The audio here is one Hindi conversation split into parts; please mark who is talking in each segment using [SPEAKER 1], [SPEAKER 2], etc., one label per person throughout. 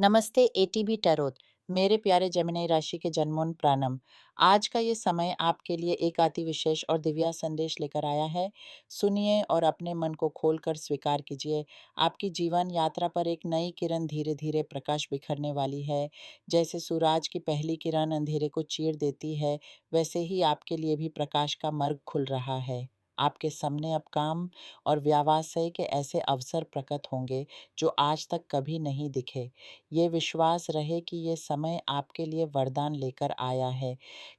[SPEAKER 1] नमस्ते एटीबी टैरोट। मेरे प्यारे जेमिनी राशि के जन्मों प्राणम। आज का ये समय आपके लिए एक अति विशेष और दिव्य संदेश लेकर आया है। सुनिए और अपने मन को खोलकर स्वीकार कीजिए। आपकी जीवन यात्रा पर एक नई किरण धीरे धीरे प्रकाश बिखरने वाली है। जैसे सूरज की पहली किरण अंधेरे को चीर देती है, वैसे ही आपके लिए भी प्रकाश का मार्ग खुल रहा है। आपके सामने अब काम और व्यवसाय के ऐसे अवसर प्रकट होंगे जो आज तक कभी नहीं दिखे। ये विश्वास रहे कि ये समय आपके लिए वरदान लेकर आया है,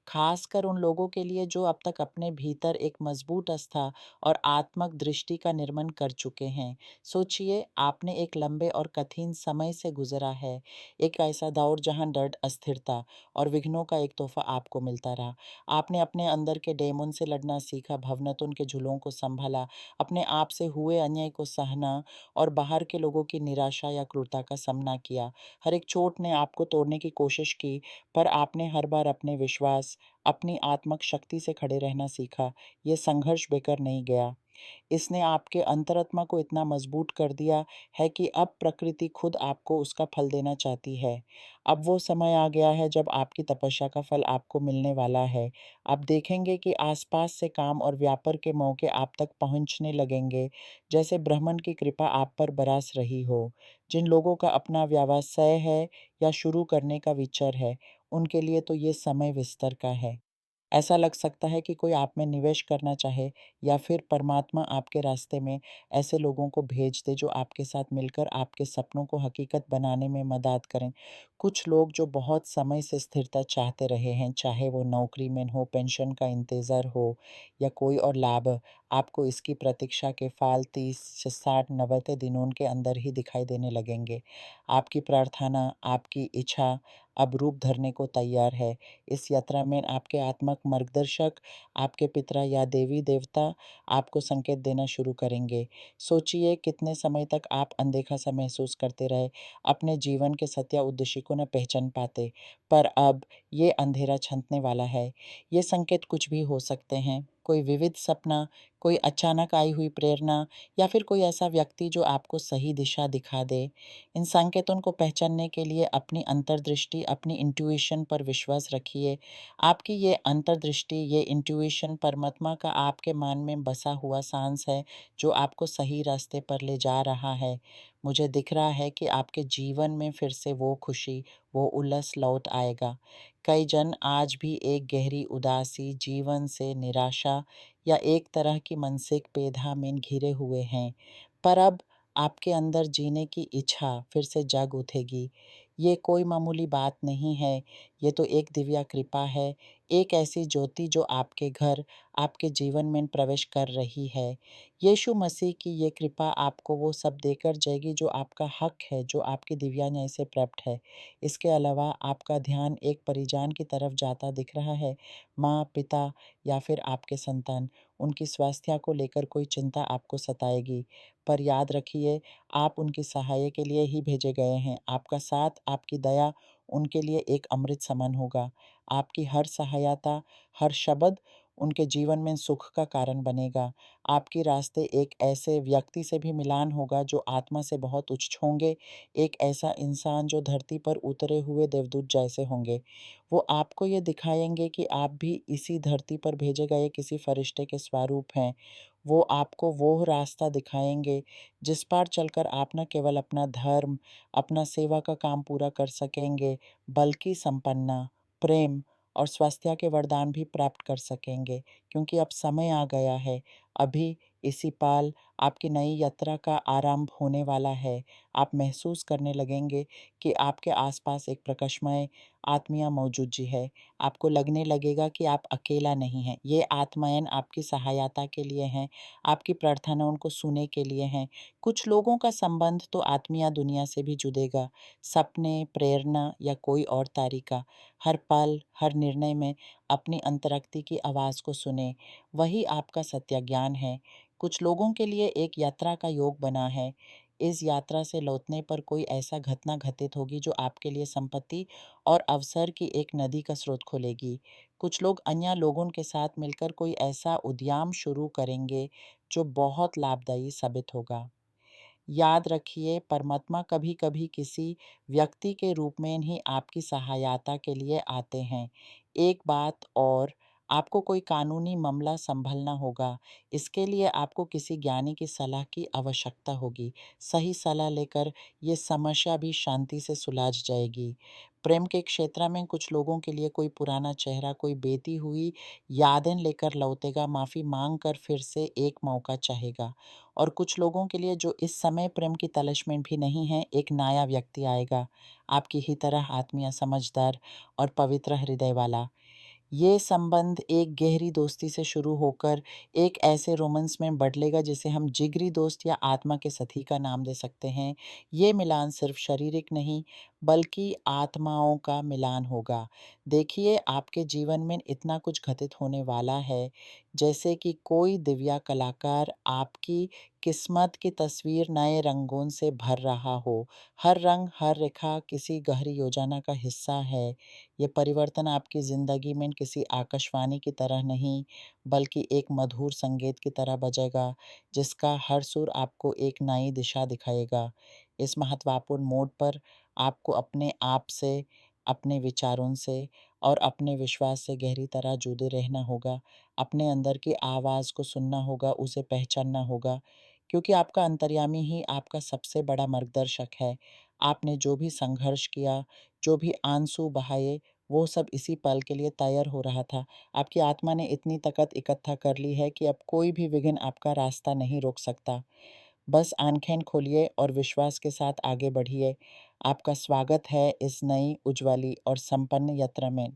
[SPEAKER 1] खासकर उन लोगों के लिए जो अब तक अपने भीतर एक मजबूत आस्था और आत्मक दृष्टि का निर्माण कर चुके हैं। सोचिए, आपने एक लंबे और कठिन समय से गुजरा है, एक ऐसा दौर जहां डर, अस्थिरता और विघ्नों का एक तोहफा आपको मिलता रहा। आपने अपने अंदर के डेमन से लड़ना सीखा, भवनतुन के झूलों को संभाला, अपने आप से हुए अन्याय को सहना और बाहर के लोगों की निराशा या क्रूरता का सामना किया। हर एक चोट ने आपको तोड़ने की कोशिश की, पर आपने हर बार अपने विश्वास, अपनी आत्मक शक्ति से खड़े रहना सीखा। ये संघर्ष बेकार नहीं गया। इसने आपके अंतरात्मा को इतना मजबूत कर दिया है कि अब प्रकृति खुद आपको उसका फल देना चाहती है। अब वो समय आ गया है जब आपकी तपस्या का फल आपको मिलने वाला है। आप देखेंगे कि आसपास से काम और व्यापार के मौके आप तक पहुंचने लगेंगे, जैसे ब्रह्मन की कृपा आप पर बरस रही हो। जिन लोगों का अपना व्यवसाय है या शुरू करने का विचार है, उनके लिए तो ये समय विस्तार का है। ऐसा लग सकता है कि कोई आप में निवेश करना चाहे, या फिर परमात्मा आपके रास्ते में ऐसे लोगों को भेज दे जो आपके साथ मिलकर आपके सपनों को हकीकत बनाने में मदद करें। कुछ लोग जो बहुत समय से स्थिरता चाहते रहे हैं, चाहे वो नौकरी में हो, पेंशन का इंतज़ार हो या कोई और लाभ, आपको इसकी प्रतीक्षा के फल 30 से 60 90 दिनों के अंदर ही दिखाई देने लगेंगे। आपकी प्रार्थना, आपकी इच्छा अब रूप धरने को तैयार है। इस यात्रा में आपके आत्मक मार्गदर्शक, आपके पितरा या देवी देवता आपको संकेत देना शुरू करेंगे। सोचिए, कितने समय तक आप अनदेखा सा महसूस करते रहे, अपने जीवन के सत्य उद्देश्य को न पहचान पाते। पर अब ये अंधेरा छंटने वाला है। ये संकेत कुछ भी हो सकते हैं, कोई विविध सपना, कोई अचानक आई हुई प्रेरणा, या फिर कोई ऐसा व्यक्ति जो आपको सही दिशा दिखा दे। इन संकेतों को पहचानने के लिए अपनी अंतर्दृष्टि, अपनी इंट्यूशन पर विश्वास रखिए। आपकी ये अंतर्दृष्टि, ये इंट्यूशन परमात्मा का आपके मन में बसा हुआ सांस है, जो आपको सही रास्ते पर ले जा रहा है। मुझे दिख रहा है कि आपके जीवन में फिर से वो खुशी, वो उल्लास लौट आएगा। कई जन आज भी एक गहरी उदासी, जीवन से निराशा या एक तरह की मानसिक बेधा में घिरे हुए हैं। पर अब आपके अंदर जीने की इच्छा फिर से जाग उठेगी। ये कोई मामूली बात नहीं है, ये तो एक दिव्य कृपा है, एक ऐसी ज्योति जो आपके घर, आपके जीवन में प्रवेश कर रही है। यीशु मसीह की ये कृपा आपको वो सब देकर जाएगी जो आपका हक है, जो आपकी दिव्य न्याय से प्राप्त है। इसके अलावा आपका ध्यान एक परिजन की तरफ जाता दिख रहा है, माँ, पिता या फिर आपके संतान। उनकी स्वास्थ्य को लेकर कोई चिंता आपको सताएगी, पर याद रखिए, आप उनकी सहाय के लिए ही भेजे गए हैं। आपका साथ, आपकी दया उनके लिए एक अमृत समान होगा। आपकी हर सहायता, हर शब्द उनके जीवन में सुख का कारण बनेगा। आपके रास्ते एक ऐसे व्यक्ति से भी मिलान होगा जो आत्मा से बहुत उच्च होंगे, एक ऐसा इंसान जो धरती पर उतरे हुए देवदूत जैसे होंगे। वो आपको ये दिखाएंगे कि आप भी इसी धरती पर भेजे गए किसी फरिश्ते के स्वरूप हैं। वो आपको वो रास्ता दिखाएंगे जिस पर चलकर आप न केवल अपना धर्म, अपना सेवा का काम पूरा कर सकेंगे, बल्कि संपन्नता, प्रेम और स्वास्थ्य के वरदान भी प्राप्त कर सकेंगे, क्योंकि अब समय आ गया है। अभी इसी पल आपकी नई यात्रा का आरंभ होने वाला है। आप महसूस करने लगेंगे कि आपके आसपास एक प्रकाशमय आत्मीय मौजूद जी है। आपको लगने लगेगा कि आप अकेला नहीं हैं। ये आत्माएं आपकी सहायता के लिए हैं, आपकी प्रार्थनाओं को सुनने के लिए हैं। कुछ लोगों का संबंध तो आत्मीय दुनिया से भी जुड़ेगा, सपने, प्रेरणा या कोई और तरीका। हर पल, हर निर्णय में अपनी अंतरक्ति की आवाज़ को सुने, वही आपका सत्य ज्ञान है। कुछ लोगों के लिए एक यात्रा का योग बना है। इस यात्रा से लौटने पर कोई ऐसा घटना घटित होगी जो आपके लिए संपत्ति और अवसर की एक नदी का स्रोत खोलेगी। कुछ लोग अन्य लोगों के साथ मिलकर कोई ऐसा उद्यम शुरू करेंगे जो बहुत लाभदायी साबित होगा। याद रखिए, परमात्मा कभी-कभी किसी व्यक्ति के रूप में ही आपकी सहायता के लिए आते हैं। एक बात और, आपको कोई कानूनी मामला सँभलना होगा, इसके लिए आपको किसी ज्ञानी की सलाह की आवश्यकता होगी। सही सलाह लेकर ये समस्या भी शांति से सुलझ जाएगी। प्रेम के क्षेत्र में कुछ लोगों के लिए कोई पुराना चेहरा, कोई बीती हुई यादें लेकर लौटेगा, माफ़ी माँग कर फिर से एक मौका चाहेगा। और कुछ लोगों के लिए जो इस समय प्रेम की तलाश में भी नहीं है, एक नया व्यक्ति आएगा, आपकी ही तरह आत्मीय, समझदार और पवित्र हृदय वाला। ये संबंध एक गहरी दोस्ती से शुरू होकर एक ऐसे रोमांस में बदलेगा जिसे हम जिगरी दोस्त या आत्मा के साथी का नाम दे सकते हैं। ये मिलान सिर्फ शारीरिक नहीं, बल्कि आत्माओं का मिलान होगा। देखिए, आपके जीवन में इतना कुछ घटित होने वाला है, जैसे कि कोई दिव्या कलाकार आपकी किस्मत की तस्वीर नए रंगों से भर रहा हो। हर रंग, हर रेखा किसी गहरी योजना का हिस्सा है। ये परिवर्तन आपकी ज़िंदगी में किसी आकाशवाणी की तरह नहीं, बल्कि एक मधुर संगीत की तरह बजेगा, जिसका हर सुर आपको एक नई दिशा दिखाएगा। इस महत्वपूर्ण मोड़ पर आपको अपने आप से, अपने विचारों से और अपने विश्वास से गहरी तरह जुड़े रहना होगा। अपने अंदर की आवाज़ को सुनना होगा, उसे पहचानना होगा, क्योंकि आपका अंतर्यामी ही आपका सबसे बड़ा मार्गदर्शक है। आपने जो भी संघर्ष किया, जो भी आंसू बहाए, वो सब इसी पल के लिए तैयार हो रहा था। आपकी आत्मा ने इतनी ताकत इकट्ठा कर ली है कि अब कोई भी विघ्न आपका रास्ता नहीं रोक सकता। बस आँखें खोलिए और विश्वास के साथ आगे बढ़िए। आपका स्वागत है इस नई, उज्ज्वली और संपन्न यात्रा में।